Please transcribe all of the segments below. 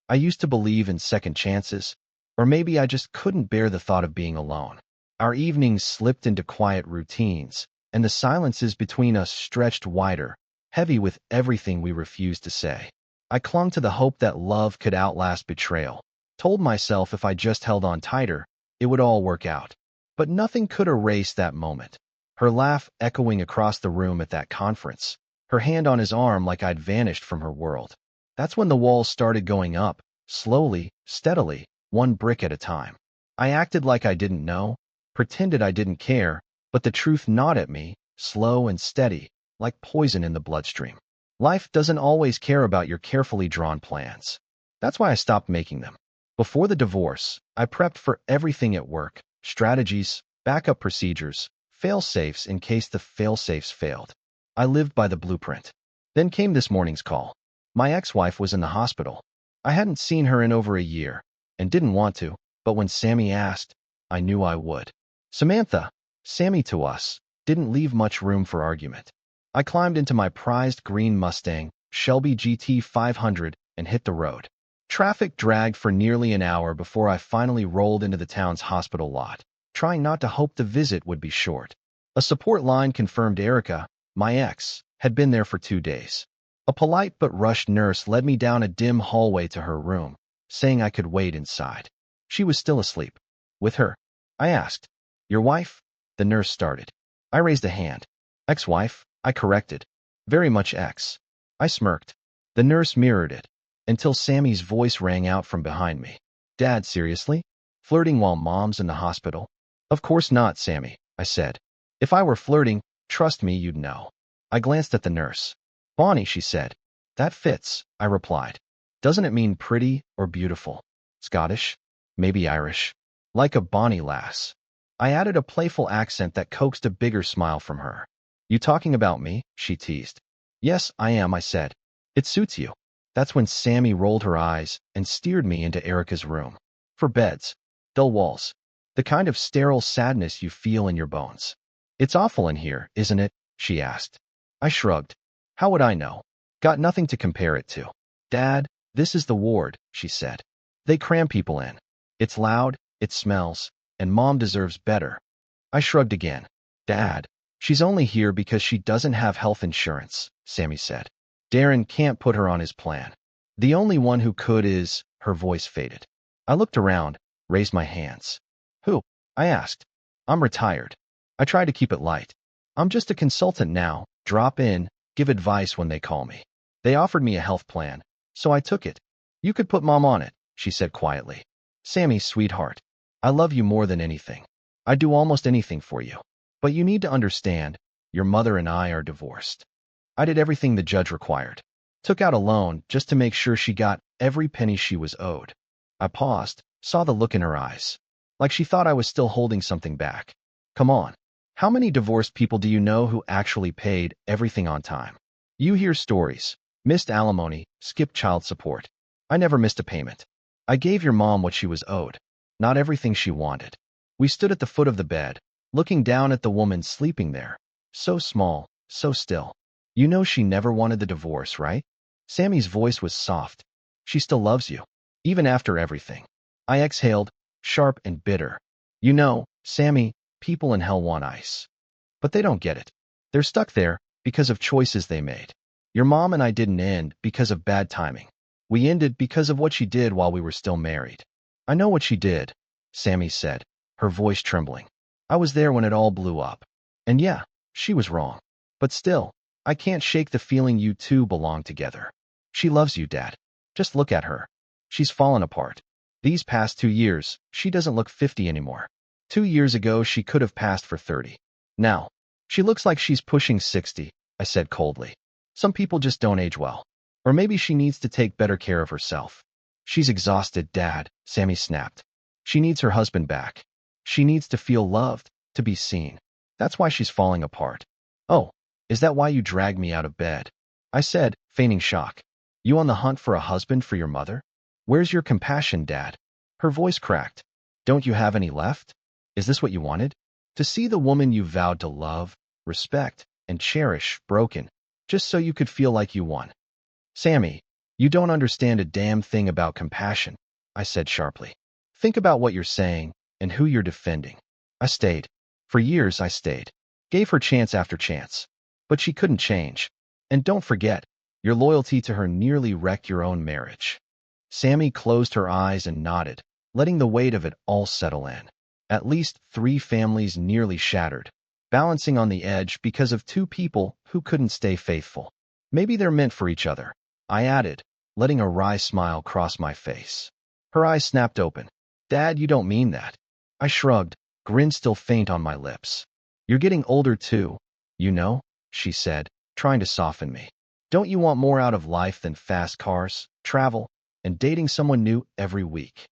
I used to believe in second chances, or maybe I just couldn't bear the thought of being alone. Our evenings slipped into quiet routines, and the silences between us stretched wider, heavy with everything we refused to say. I clung to the hope that love could outlast betrayal, told myself if I just held on tighter, it would all work out. But nothing could erase that moment. Her laugh echoing across the room at that conference, her hand on his arm like I'd vanished from her world. That's when the walls started going up, slowly, steadily, one brick at a time. I acted like I didn't know, pretended I didn't care, but the truth gnawed at me, slow and steady, like poison in the bloodstream. Life doesn't always care about your carefully drawn plans. That's why I stopped making them. Before the divorce, I prepped for everything at work: strategies, backup procedures, fail-safes in case the fail-safes failed. I lived by the blueprint. Then came this morning's call. My ex-wife was in the hospital. I hadn't seen her in over a year, and didn't want to, but when Sammy asked, I knew I would. Samantha, Sammy to us, didn't leave much room for argument. I climbed into my prized green Mustang, Shelby GT 500, and hit the road. Traffic dragged for nearly an hour before I finally rolled into the town's hospital lot, trying not to hope the visit would be short. A support line confirmed Erica, my ex, had been there for 2 days. A polite but rushed nurse led me down a dim hallway to her room, saying I could wait inside. She was still asleep. With her? I asked. Your wife? The nurse started. I raised a hand. Ex-wife, I corrected. Very much ex. I smirked. The nurse mirrored it, until Sammy's voice rang out from behind me. Dad, seriously? Flirting while mom's in the hospital? Of course not, Sammy, I said. If I were flirting, trust me, you'd know. I glanced at the nurse. Bonnie, she said. That fits, I replied. Doesn't it mean pretty or beautiful? Scottish? Maybe Irish. Like a bonny lass. I added a playful accent that coaxed a bigger smile from her. You talking about me? She teased. Yes, I am, I said. It suits you. That's when Sammy rolled her eyes and steered me into Erica's room. For beds. Dull walls. The kind of sterile sadness you feel in your bones. It's awful in here, isn't it? She asked. I shrugged. How would I know? Got nothing to compare it to. Dad, this is the ward, she said. They cram people in. It's loud, it smells, and Mom deserves better. I shrugged again. Dad, she's only here because she doesn't have health insurance, Sammy said. Darren can't put her on his plan. The only one who could is, her voice faded. I looked around, raised my hands. Who? I asked. I'm retired. I try to keep it light. I'm just a consultant now, drop in, give advice when they call me. They offered me a health plan, so I took it. You could put Mom on it, she said quietly. Sammy, sweetheart, I love you more than anything. I'd do almost anything for you. But you need to understand, your mother and I are divorced. I did everything the judge required. Took out a loan just to make sure she got every penny she was owed. I paused, saw the look in her eyes. Like she thought I was still holding something back. Come on. How many divorced people do you know who actually paid everything on time? You hear stories. Missed alimony, skipped child support. I never missed a payment. I gave your mom what she was owed. Not everything she wanted. We stood at the foot of the bed, looking down at the woman sleeping there. So small, so still. You know she never wanted the divorce, right? Sammy's voice was soft. She still loves you, even after everything. I exhaled, sharp and bitter. You know, Sammy, people in hell want ice. But they don't get it. They're stuck there because of choices they made. Your mom and I didn't end because of bad timing. We ended because of what she did while we were still married. I know what she did, Sammy said, her voice trembling. I was there when it all blew up. And yeah, she was wrong. But still, I can't shake the feeling you two belong together. She loves you, Dad. Just look at her. She's fallen apart. These past 2 years, she doesn't look 50 anymore. 2 years ago, she could have passed for 30. Now, she looks like she's pushing 60, I said coldly. Some people just don't age well. Or maybe she needs to take better care of herself. She's exhausted, Dad, Sammy snapped. She needs her husband back. She needs to feel loved, to be seen. That's why she's falling apart. Oh, is that why you dragged me out of bed? I said, feigning shock. You on the hunt for a husband for your mother? Where's your compassion, Dad? Her voice cracked. Don't you have any left? Is this what you wanted? To see the woman you vowed to love, respect, and cherish broken, just so you could feel like you won. Sammy, You don't understand a damn thing about compassion, I said sharply. Think about what you're saying and who you're defending. I stayed. For years, I stayed. Gave her chance after chance. But she couldn't change. And don't forget, your loyalty to her nearly wrecked your own marriage. Sammy closed her eyes and nodded, letting the weight of it all settle in. At least 3 families nearly shattered, balancing on the edge because of 2 people who couldn't stay faithful. Maybe they're meant for each other, I added, letting a wry smile cross my face. Her eyes snapped open. Dad, you don't mean that. I shrugged, grin still faint on my lips. You're getting older too, you know, she said, trying to soften me. Don't you want more out of life than fast cars, travel, and dating someone new every week?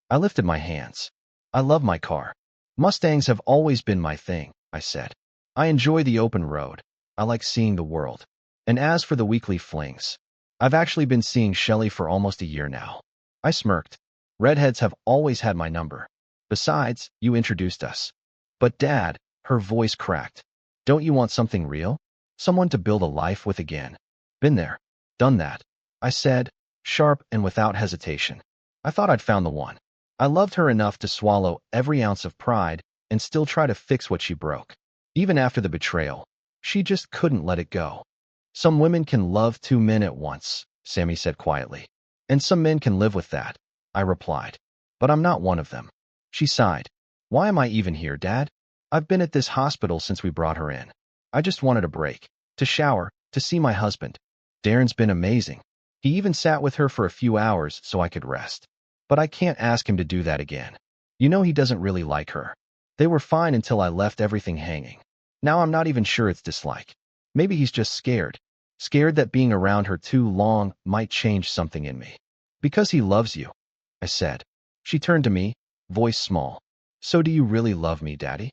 I lifted my hands. I love my car. Mustangs have always been my thing, I said. I enjoy the open road. I like seeing the world. And as for the weekly flings, I've actually been seeing Shelley for almost a year now. I smirked. Redheads have always had my number. Besides, you introduced us. But Dad, her voice cracked. Don't you want something real? Someone to build a life with again? Been there. Done that. I said, sharp and without hesitation. I thought I'd found the one. I loved her enough to swallow every ounce of pride and still try to fix what she broke. Even after the betrayal, she just couldn't let it go. Some women can love 2 men at once, Sammy said quietly. And some men can live with that, I replied. But I'm not one of them. She sighed. Why am I even here, Dad? I've been at this hospital since we brought her in. I just wanted a break, to shower, to see my husband. Darren's been amazing. He even sat with her for a few hours so I could rest. But I can't ask him to do that again. You know he doesn't really like her. They were fine until I left everything hanging. Now I'm not even sure it's dislike. Maybe he's just scared. Scared that being around her too long might change something in me. Because he loves you, I said. She turned to me, voice small. So do you really love me, Daddy?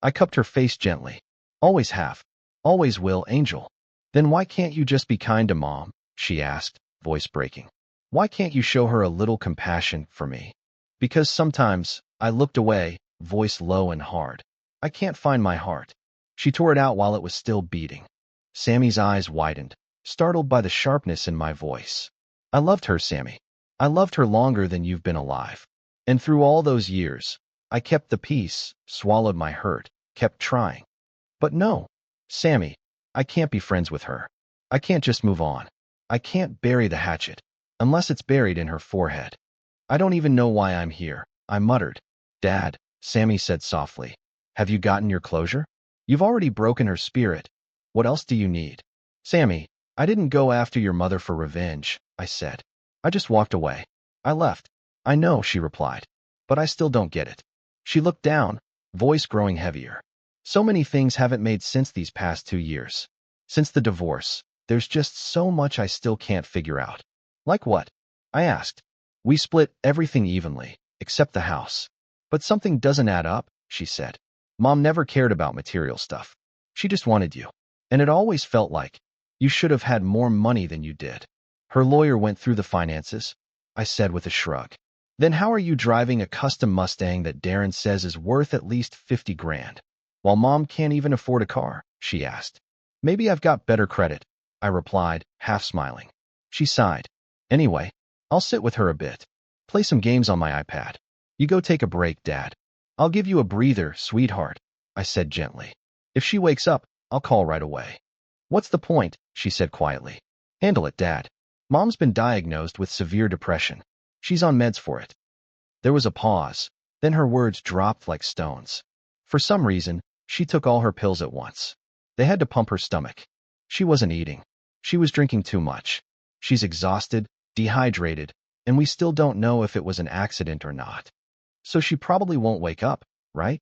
I cupped her face gently. Always have. Always will, Angel. Then why can't you just be kind to Mom? She asked, voice breaking. Why can't you show her a little compassion for me? Because sometimes, I looked away, voice low and hard. I can't find my heart. She tore it out while it was still beating. Sammy's eyes widened, startled by the sharpness in my voice. I loved her, Sammy. I loved her longer than you've been alive. And through all those years, I kept the peace, swallowed my hurt, kept trying. But no, Sammy, I can't be friends with her. I can't just move on. I can't bury the hatchet, unless it's buried in her forehead. I don't even know why I'm here, I muttered. Dad, Sammy said softly. Have you gotten your closure? You've already broken her spirit. What else do you need? Sammy, I didn't go after your mother for revenge, I said. I just walked away. I left. I know, she replied. But I still don't get it. She looked down, voice growing heavier. So many things haven't made sense these past 2 years. Since the divorce, there's just so much I still can't figure out. Like what? I asked. We split everything evenly, except the house. But something doesn't add up, she said. Mom never cared about material stuff. She just wanted you. And it always felt like you should have had more money than you did. Her lawyer went through the finances, I said with a shrug. Then how are you driving a custom Mustang that Darren says is worth at least 50 grand, while Mom can't even afford a car? She asked. Maybe I've got better credit, I replied, half smiling. She sighed. Anyway, I'll sit with her a bit. Play some games on my iPad. You go take a break, Dad. I'll give you a breather, sweetheart, I said gently. If she wakes up, I'll call right away. What's the point? She said quietly. Handle it, Dad. Mom's been diagnosed with severe depression. She's on meds for it. There was a pause. Then her words dropped like stones. For some reason, she took all her pills at once. They had to pump her stomach. She wasn't eating. She was drinking too much. She's exhausted, dehydrated, and we still don't know if it was an accident or not. So she probably won't wake up, right?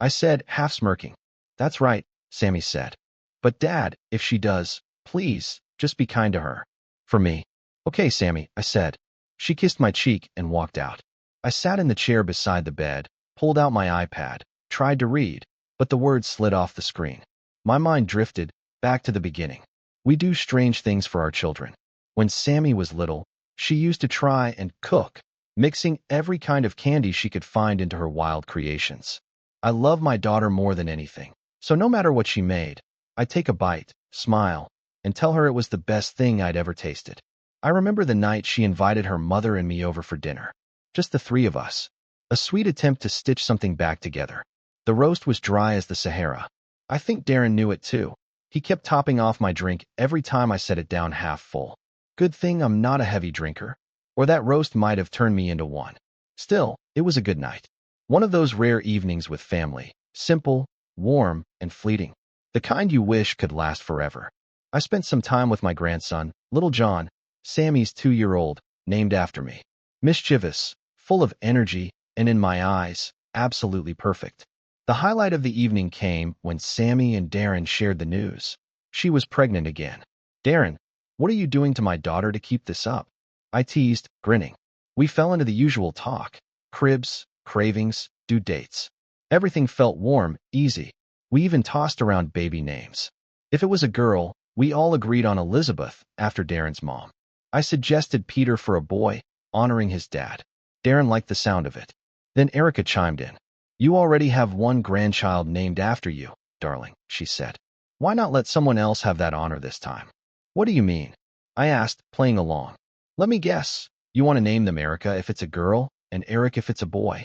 I said, half smirking. That's right, Sammy said. But Dad, if she does, please, just be kind to her. For me. Okay, Sammy, I said. She kissed my cheek and walked out. I sat in the chair beside the bed, pulled out my iPad, tried to read, but the words slid off the screen. My mind drifted back to the beginning. We do strange things for our children. When Sammy was little, she used to try and cook, mixing every kind of candy she could find into her wild creations. I love my daughter more than anything, so no matter what she made, I'd take a bite, smile, and tell her it was the best thing I'd ever tasted. I remember the night she invited her mother and me over for dinner. Just the three of us. A sweet attempt to stitch something back together. The roast was dry as the Sahara. I think Darren knew it too. He kept topping off my drink every time I set it down half full. Good thing I'm not a heavy drinker, or that roast might have turned me into one. Still, it was a good night. One of those rare evenings with family. Simple, warm, and fleeting. The kind you wish could last forever. I spent some time with my grandson, little John, Sammy's 2-year-old, named after me. Mischievous, full of energy, and in my eyes, absolutely perfect. The highlight of the evening came when Sammy and Darren shared the news. She was pregnant again. Darren, what are you doing to my daughter to keep this up? I teased, grinning. We fell into the usual talk. Cribs, cravings, due dates. Everything felt warm, easy. We even tossed around baby names. If it was a girl, we all agreed on Elizabeth after Darren's mom. I suggested Peter for a boy, honoring his dad. Darren liked the sound of it. Then Erica chimed in. You already have one grandchild named after you, darling, she said. Why not let someone else have that honor this time? What do you mean? I asked, playing along. Let me guess. You want to name them Erica if it's a girl, and Eric if it's a boy.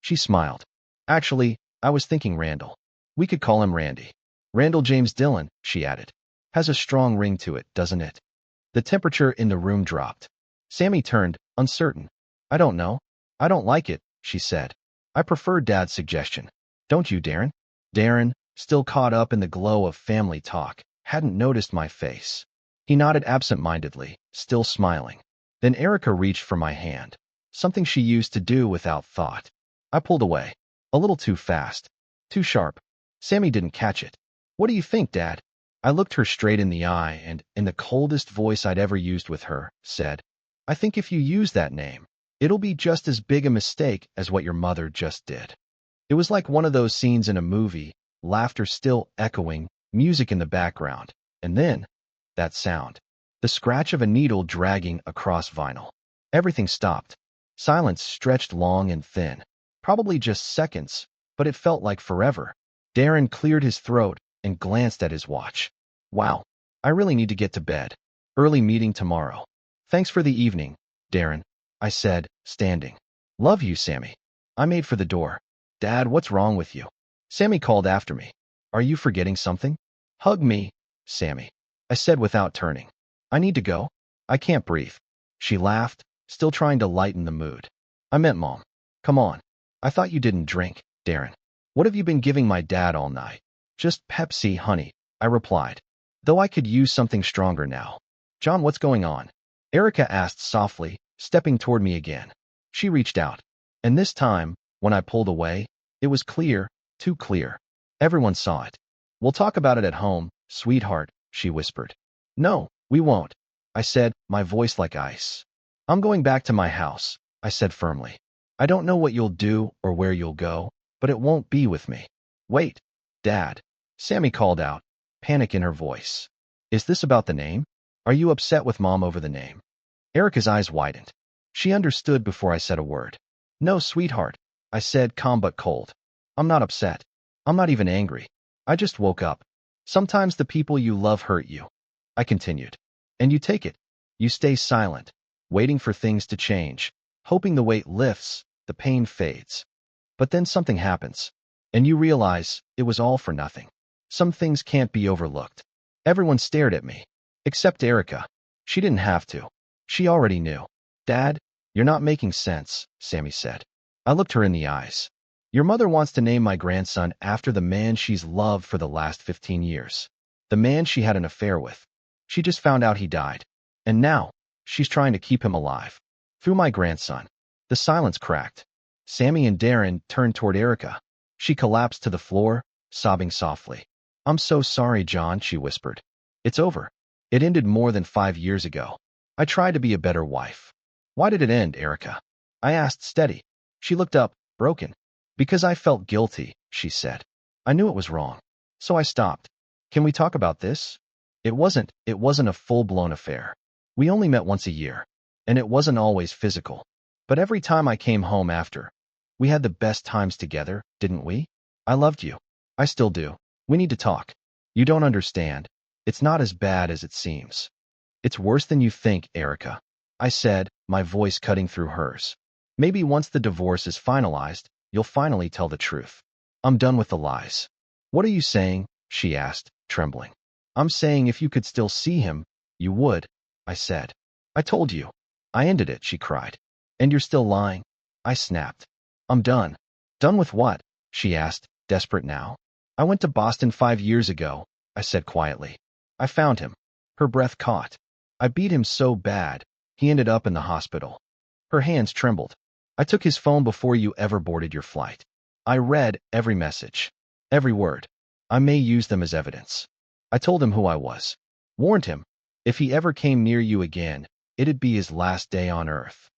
She smiled. Actually, I was thinking Randall. We could call him Randy. Randall James Dillon, she added. Has a strong ring to it, doesn't it? The temperature in the room dropped. Sammy turned, uncertain. I don't know. I don't like it, she said. I prefer Dad's suggestion. Don't you, Darren? Darren, still caught up in the glow of family talk, hadn't noticed my face. He nodded absent-mindedly, still smiling. Then Erica reached for my hand, something she used to do without thought. I pulled away. A little too fast. Too sharp. Sammy didn't catch it. What do you think, Dad? I looked her straight in the eye and, in the coldest voice I'd ever used with her, said, I think if you use that name, it'll be just as big a mistake as what your mother just did. It was like one of those scenes in a movie, laughter still echoing, music in the background, and then, that sound. The scratch of a needle dragging across vinyl. Everything stopped. Silence stretched long and thin. Probably just seconds, but it felt like forever. Darren cleared his throat and glanced at his watch. Wow, I really need to get to bed. Early meeting tomorrow. Thanks for the evening, Darren, I said, standing. Love you, Sammy. I made for the door. Dad, what's wrong with you? Sammy called after me. Are you forgetting something? Hug me, Sammy, I said without turning. I need to go. I can't breathe. She laughed, still trying to lighten the mood. I meant Mom. Come on. I thought you didn't drink, Darren. What have you been giving my dad all night? Just Pepsi, honey, I replied, though I could use something stronger now. John, what's going on? Erica asked softly, stepping toward me again. She reached out. And this time, when I pulled away, it was clear, too clear. Everyone saw it. We'll talk about it at home, sweetheart, she whispered. No, we won't, I said, my voice like ice. I'm going back to my house, I said firmly. I don't know what you'll do or where you'll go, but it won't be with me. Wait, Dad, Sammy called out, panic in her voice. Is this about the name? Are you upset with Mom over the name? Erica's eyes widened. She understood before I said a word. No, sweetheart, I said, calm but cold. I'm not upset. I'm not even angry. I just woke up. Sometimes the people you love hurt you. I continued. And you take it. You stay silent, waiting for things to change, hoping the weight lifts, the pain fades. But then something happens, and you realize it was all for nothing. Some things can't be overlooked. Everyone stared at me, except Erica. She didn't have to. She already knew. Dad, you're not making sense, Sammy said. I looked her in the eyes. Your mother wants to name my grandson after the man she's loved for the last 15 years. The man she had an affair with. She just found out he died. And now, she's trying to keep him alive. Through my grandson. The silence cracked. Sammy and Darren turned toward Erica. She collapsed to the floor, sobbing softly. I'm so sorry, John, she whispered. It's over. It ended more than 5 years ago. I tried to be a better wife. Why did it end, Erica? I asked, steady. She looked up, broken. Because I felt guilty, she said. I knew it was wrong. So I stopped. Can we talk about this? It wasn't a full-blown affair. We only met once a year. And it wasn't always physical. But every time I came home after, we had the best times together, didn't we? I loved you. I still do. We need to talk. You don't understand. It's not as bad as it seems. It's worse than you think, Erica, I said, my voice cutting through hers. Maybe once the divorce is finalized, you'll finally tell the truth. I'm done with the lies. What are you saying? She asked, trembling. I'm saying if you could still see him, you would, I said. I told you. I ended it, she cried. And you're still lying? I snapped. I'm done. Done with what? She asked, desperate now. I went to Boston 5 years ago, I said quietly. I found him. Her breath caught. I beat him so bad, he ended up in the hospital. Her hands trembled. I took his phone before you ever boarded your flight. I read every message, every word. I may use them as evidence. I told him who I was. Warned him, if he ever came near you again, it'd be his last day on earth.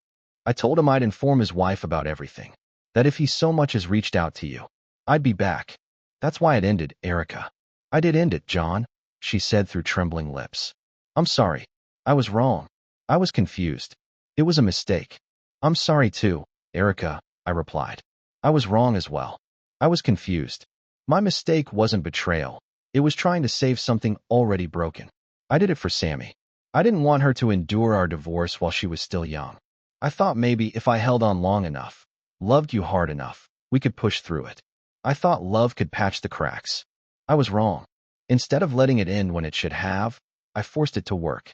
I told him I'd inform his wife about everything, that if he so much as reached out to you, I'd be back. That's why it ended, Erica. I did end it, John, she said through trembling lips. I'm sorry. I was wrong. I was confused. It was a mistake. I'm sorry too, Erica, I replied. I was wrong as well. I was confused. My mistake wasn't betrayal. It was trying to save something already broken. I did it for Sammy. I didn't want her to endure our divorce while she was still young. I thought maybe if I held on long enough, loved you hard enough, we could push through it. I thought love could patch the cracks. I was wrong. Instead of letting it end when it should have, I forced it to work.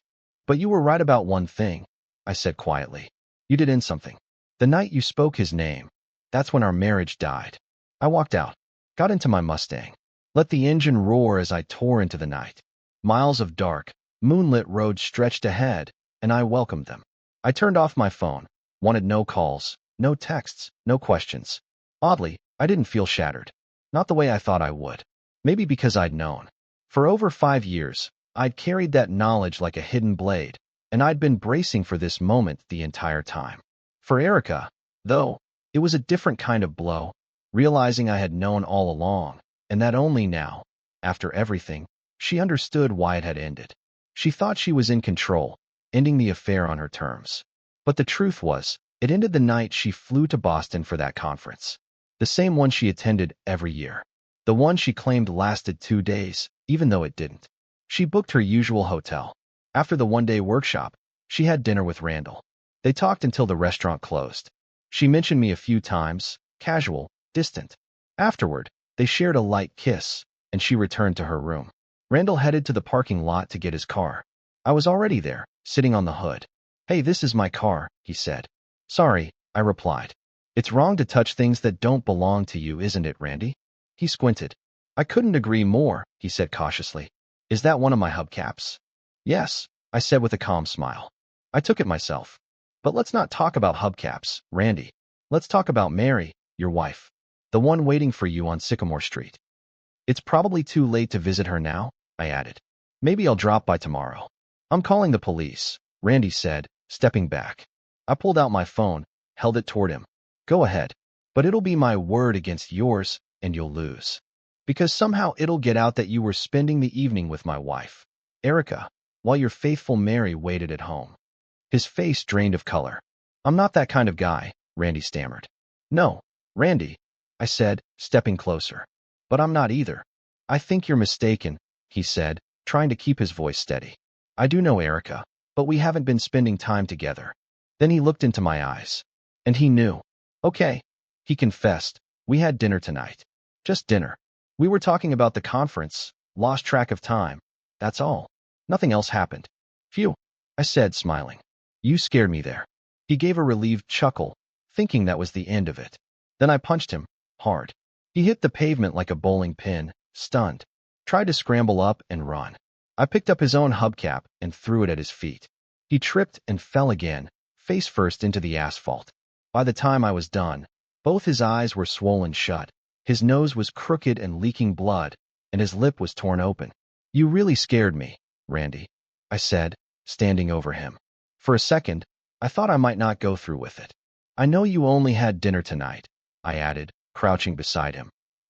But you were right about one thing, I said quietly. You did end something. The night you spoke his name, that's when our marriage died. I walked out, got into my Mustang, let the engine roar as I tore into the night. Miles of dark, moonlit roads stretched ahead, and I welcomed them. I turned off my phone, wanted no calls, no texts, no questions. Oddly, I didn't feel shattered. Not the way I thought I would. Maybe because I'd known. For over 5 years, I'd carried that knowledge like a hidden blade, and I'd been bracing for this moment the entire time. For Erica, though, it was a different kind of blow, realizing I had known all along, and that only now, after everything, she understood why it had ended. She thought she was in control, ending the affair on her terms. But the truth was, it ended the night she flew to Boston for that conference. The same one she attended every year. The one she claimed lasted 2 days, even though it didn't. She booked her usual hotel. After the one-day workshop, she had dinner with Randall. They talked until the restaurant closed. She mentioned me a few times, casual, distant. Afterward, they shared a light kiss, and she returned to her room. Randall headed to the parking lot to get his car. I was already there, sitting on the hood. Hey, this is my car, he said. Sorry, I replied. It's wrong to touch things that don't belong to you, isn't it, Randy? He squinted. I couldn't agree more, he said cautiously. Is that one of my hubcaps? Yes, I said with a calm smile. I took it myself. But let's not talk about hubcaps, Randy. Let's talk about Mary, your wife. The one waiting for you on Sycamore Street. It's probably too late to visit her now, I added. Maybe I'll drop by tomorrow. I'm calling the police, Randy said, stepping back. I pulled out my phone, held it toward him. Go ahead. But it'll be my word against yours, and you'll lose. Because somehow it'll get out that you were spending the evening with my wife, Erica, while your faithful Mary waited at home. His face drained of color. I'm not that kind of guy, Randy stammered. No, Randy, I said, stepping closer. But I'm not either. I think you're mistaken, he said, trying to keep his voice steady. I do know Erica, but we haven't been spending time together. Then he looked into my eyes. And he knew. Okay, he confessed. We had dinner tonight. Just dinner. We were talking about the conference, lost track of time. That's all. Nothing else happened. Phew, I said, smiling. You scared me there. He gave a relieved chuckle, thinking that was the end of it. Then I punched him, hard. He hit the pavement like a bowling pin, stunned. Tried to scramble up and run. I picked up his own hubcap and threw it at his feet. He tripped and fell again, face first into the asphalt. By the time I was done, both his eyes were swollen shut, his nose was crooked and leaking blood, and his lip was torn open. You really scared me, Randy, I said, standing over him. For a second, I thought I might not go through with it. I know you only had dinner tonight, I added, crouching beside him.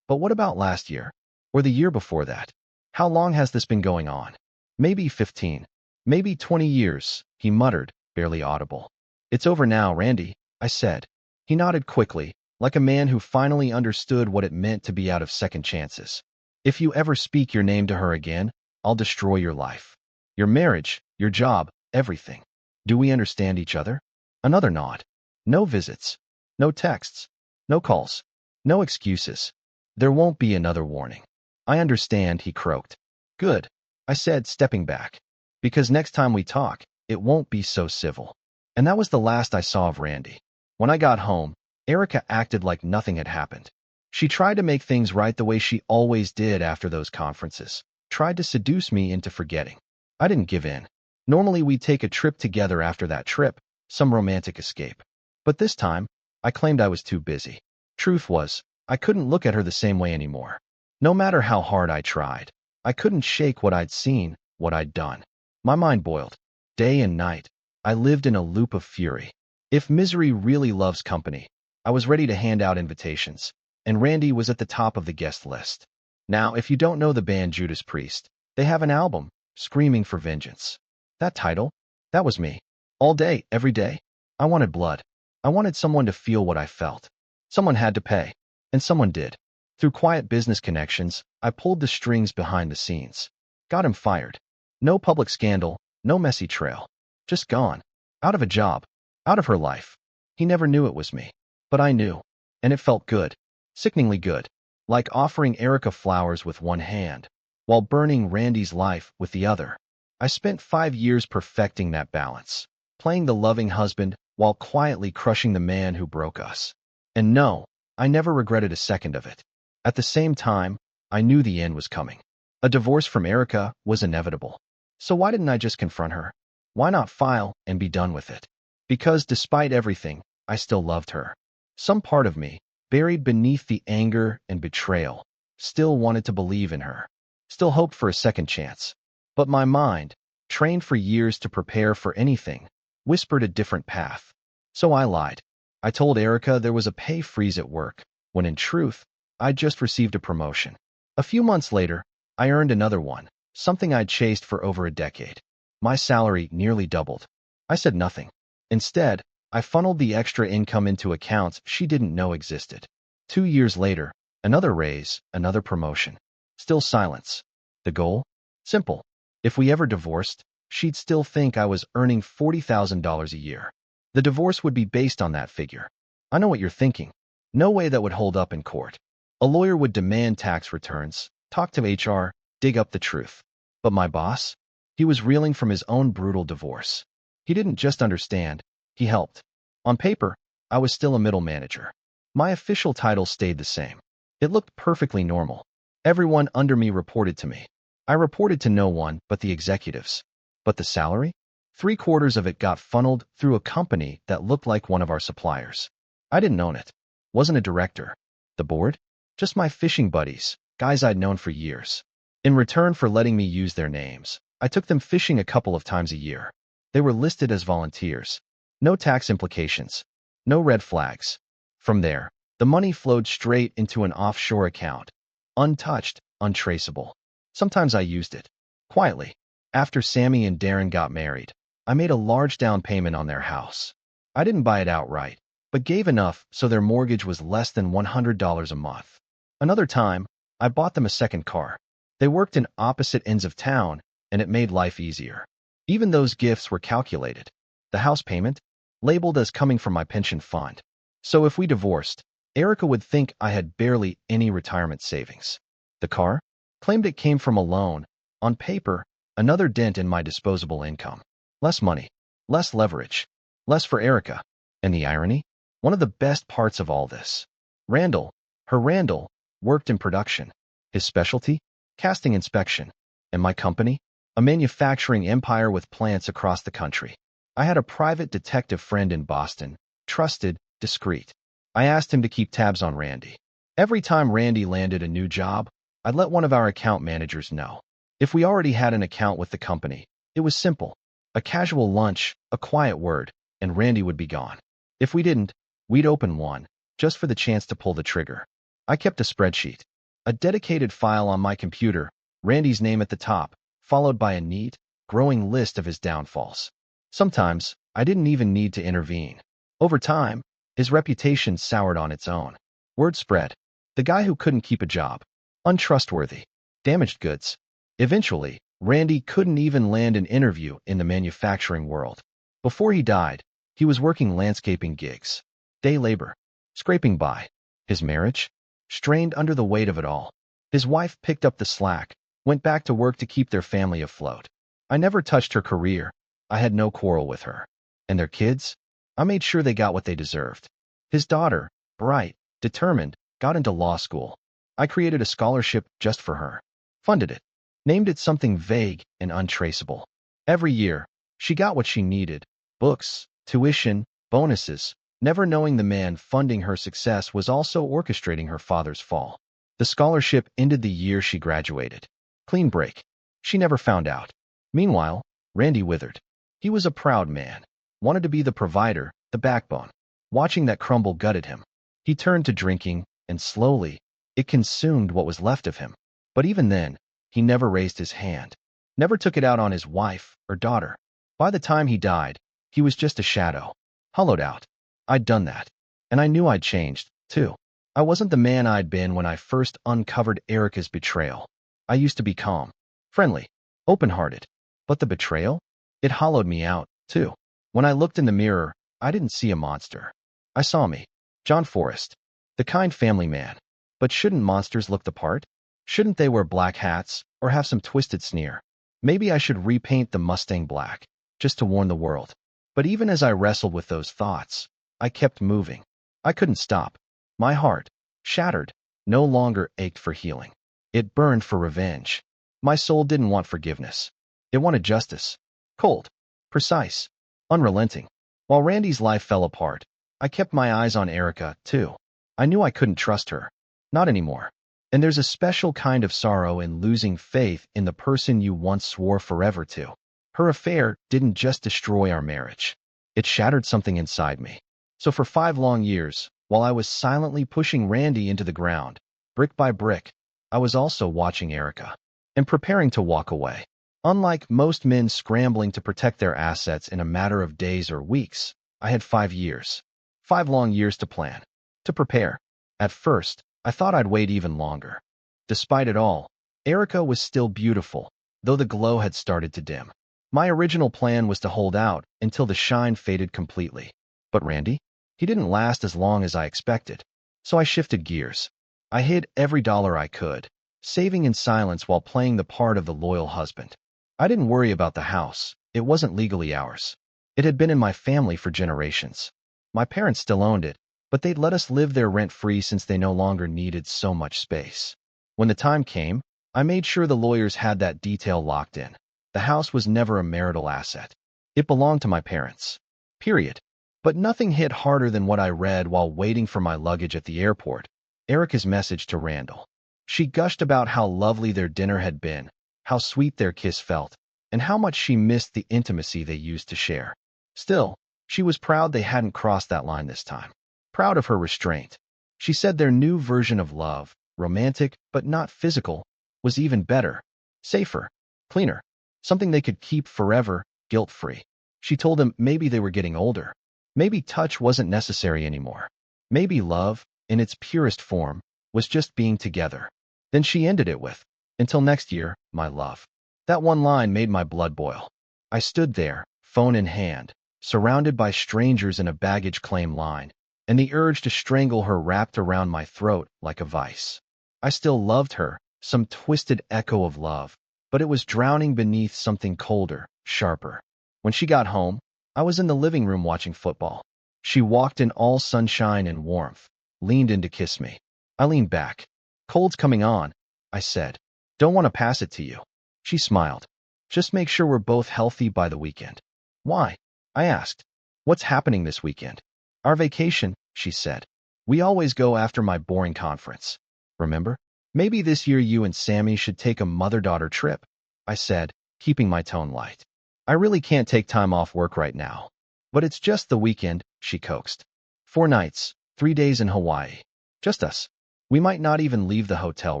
But what about last year? Or the year before that? How long has this been going on? Maybe 15. Maybe 20 years, he muttered, barely audible. It's over now, Randy, I said. He nodded quickly, like a man who finally understood what it meant to be out of second chances. If you ever speak your name to her again, I'll destroy your life. Your marriage, Your job, everything. Do we understand each other? Another nod. No visits. No texts. No calls. No excuses. There won't be another warning. I understand, he croaked. Good, I said, stepping back. Because next time we talk, it won't be so civil. And that was the last I saw of Randy. When I got home, Erica acted like nothing had happened. She tried to make things right the way she always did after those conferences, tried to seduce me into forgetting. I didn't give in. Normally we'd take a trip together after that trip, some romantic escape. But this time, I claimed I was too busy. Truth was, I couldn't look at her the same way anymore. No matter how hard I tried, I couldn't shake what I'd seen, what I'd done. My mind boiled. Day and night, I lived in a loop of fury. If misery really loves company, I was ready to hand out invitations, and Randy was at the top of the guest list. Now, if you don't know the band Judas Priest, they have an album, Screaming for Vengeance. That title, that was me. All day, every day. I wanted blood. I wanted someone to feel what I felt. Someone had to pay, and someone did. Through quiet business connections, I pulled the strings behind the scenes. Got him fired. No public scandal, no messy trail. Just gone. Out of a job. Out of her life. He never knew it was me. But I knew. And it felt good. Sickeningly good. Like offering Erica flowers with one hand, while burning Randy's life with the other. I spent 5 years perfecting that balance, playing the loving husband while quietly crushing the man who broke us. And no, I never regretted a second of it. At the same time, I knew the end was coming. A divorce from Erica was inevitable. So why didn't I just confront her? Why not file and be done with it? Because despite everything, I still loved her. Some part of me, buried beneath the anger and betrayal, still wanted to believe in her, still hoped for a second chance. But my mind, trained for years to prepare for anything, whispered a different path. So I lied. I told Erica there was a pay freeze at work, when in truth, I'd just received a promotion. A few months later, I earned another one, something I'd chased for over a decade. My salary nearly doubled. I said nothing. Instead, I funneled the extra income into accounts she didn't know existed. 2 years later, another raise, another promotion. Still silence. The goal? Simple. If we ever divorced, she'd still think I was earning $40,000 a year. The divorce would be based on that figure. I know what you're thinking. No way that would hold up in court. A lawyer would demand tax returns, talk to HR, dig up the truth. But my boss? He was reeling from his own brutal divorce. He didn't just understand, he helped. On paper, I was still a middle manager. My official title stayed the same. It looked perfectly normal. Everyone under me reported to me. I reported to no one but the executives. But the salary? 3/4 of it got funneled through a company that looked like one of our suppliers. I didn't own it. Wasn't a director. The board? Just my fishing buddies, guys I'd known for years. In return for letting me use their names, I took them fishing a couple of times a year. They were listed as volunteers. No tax implications. No red flags. From there, the money flowed straight into an offshore account. Untouched, untraceable. Sometimes I used it. Quietly. After Sammy and Darren got married, I made a large down payment on their house. I didn't buy it outright, but gave enough so their mortgage was less than $100 a month. Another time, I bought them a second car. They worked in opposite ends of town, and it made life easier. Even those gifts were calculated. The house payment? Labeled as coming from my pension fund. So if we divorced, Erica would think I had barely any retirement savings. The car? Claimed it came from a loan. On paper, another dent in my disposable income. Less money. Less leverage. Less for Erica. And the irony? One of the best parts of all this. Randall, her Randall, worked in production. His specialty? Casting inspection. And my company? A manufacturing empire with plants across the country. I had a private detective friend in Boston, trusted, discreet. I asked him to keep tabs on Randy. Every time Randy landed a new job, I'd let one of our account managers know. If we already had an account with the company, it was simple. A casual lunch, a quiet word, and Randy would be gone. If we didn't, we'd open one, just for the chance to pull the trigger. I kept a spreadsheet. A dedicated file on my computer, Randy's name at the top, followed by a neat, growing list of his downfalls. Sometimes, I didn't even need to intervene. Over time, his reputation soured on its own. Word spread. The guy who couldn't keep a job. Untrustworthy. Damaged goods. Eventually, Randy couldn't even land an interview in the manufacturing world. Before he died, he was working landscaping gigs, day labor, scraping by. His marriage? Strained under the weight of it all. His wife picked up the slack, went back to work to keep their family afloat. I never touched her career. I had no quarrel with her. And their kids? I made sure they got what they deserved. His daughter, bright, determined, got into law school. I created a scholarship just for her. Funded it. Named it something vague and untraceable. Every year, she got what she needed. Books, tuition, bonuses, never knowing the man funding her success was also orchestrating her father's fall. The scholarship ended the year she graduated. Clean break. She never found out. Meanwhile, Randy withered. He was a proud man. Wanted to be the provider, the backbone. Watching that crumble gutted him. He turned to drinking, and slowly, it consumed what was left of him. But even then, he never raised his hand. Never took it out on his wife or daughter. By the time he died, he was just a shadow. Hollowed out. I'd done that. And I knew I'd changed, too. I wasn't the man I'd been when I first uncovered Erica's betrayal. I used to be calm, friendly, open-hearted. But the betrayal? It hollowed me out, too. When I looked in the mirror, I didn't see a monster. I saw me, John Forrest, the kind family man. But shouldn't monsters look the part? Shouldn't they wear black hats or have some twisted sneer? Maybe I should repaint the Mustang black, just to warn the world. But even as I wrestled with those thoughts, I kept moving. I couldn't stop. My heart, shattered, no longer ached for healing. It burned for revenge. My soul didn't want forgiveness. It wanted justice. Cold, precise, unrelenting. While Randy's life fell apart, I kept my eyes on Erica, too. I knew I couldn't trust her. Not anymore. And there's a special kind of sorrow in losing faith in the person you once swore forever to. Her affair didn't just destroy our marriage. It shattered something inside me. So for 5 long years, while I was silently pushing Randy into the ground, brick by brick, I was also watching Erica and preparing to walk away. Unlike most men scrambling to protect their assets in a matter of days or weeks, I had 5 years. 5 long years to plan, to prepare. At first, I thought I'd wait even longer. Despite it all, Erica was still beautiful, though the glow had started to dim. My original plan was to hold out until the shine faded completely. But Randy? He didn't last as long as I expected. So I shifted gears. I hid every dollar I could, saving in silence while playing the part of the loyal husband. I didn't worry about the house. It wasn't legally ours. It had been in my family for generations. My parents still owned it, but they'd let us live there rent-free since they no longer needed so much space. When the time came, I made sure the lawyers had that detail locked in. The house was never a marital asset. It belonged to my parents. Period. But nothing hit harder than what I read while waiting for my luggage at the airport. Erica's message to Randall. She gushed about how lovely their dinner had been, how sweet their kiss felt, and how much she missed the intimacy they used to share. Still, she was proud they hadn't crossed that line this time. Proud of her restraint. She said their new version of love, romantic but not physical, was even better, safer, cleaner, something they could keep forever, guilt-free. She told them maybe they were getting older. Maybe touch wasn't necessary anymore. Maybe love, in its purest form, was just being together. Then she ended it with, "Until next year, my love." That one line made my blood boil. I stood there, phone in hand, surrounded by strangers in a baggage claim line, and the urge to strangle her wrapped around my throat like a vice. I still loved her, some twisted echo of love, but it was drowning beneath something colder, sharper. When she got home, I was in the living room watching football. She walked in all sunshine and warmth, leaned in to kiss me. I leaned back. "Cold's coming on," I said. "Don't want to pass it to you." She smiled. "Just make sure we're both healthy by the weekend." "Why?" I asked. "What's happening this weekend?" "Our vacation," she said. "We always go after my boring conference. Remember? Maybe this year you and Sammy should take a mother-daughter trip," I said, keeping my tone light. "I really can't take time off work right now." "But it's just the weekend," she coaxed. 4 nights, 3 days in Hawaii. Just us. We might not even leave the hotel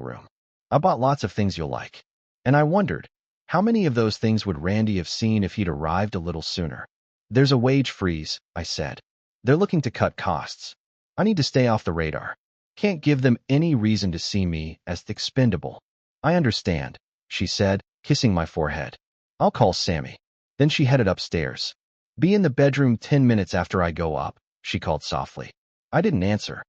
room. I bought lots of things you'll like. And I wondered, how many of those things would Randy have seen if he'd arrived a little sooner? "There's a wage freeze," I said. "They're looking to cut costs. I need to stay off the radar. Can't give them any reason to see me as expendable." "I understand." she said, kissing my forehead. I'll call Sammy. Then she headed upstairs. Be in the bedroom 10 minutes after I go up, she called softly. I didn't answer.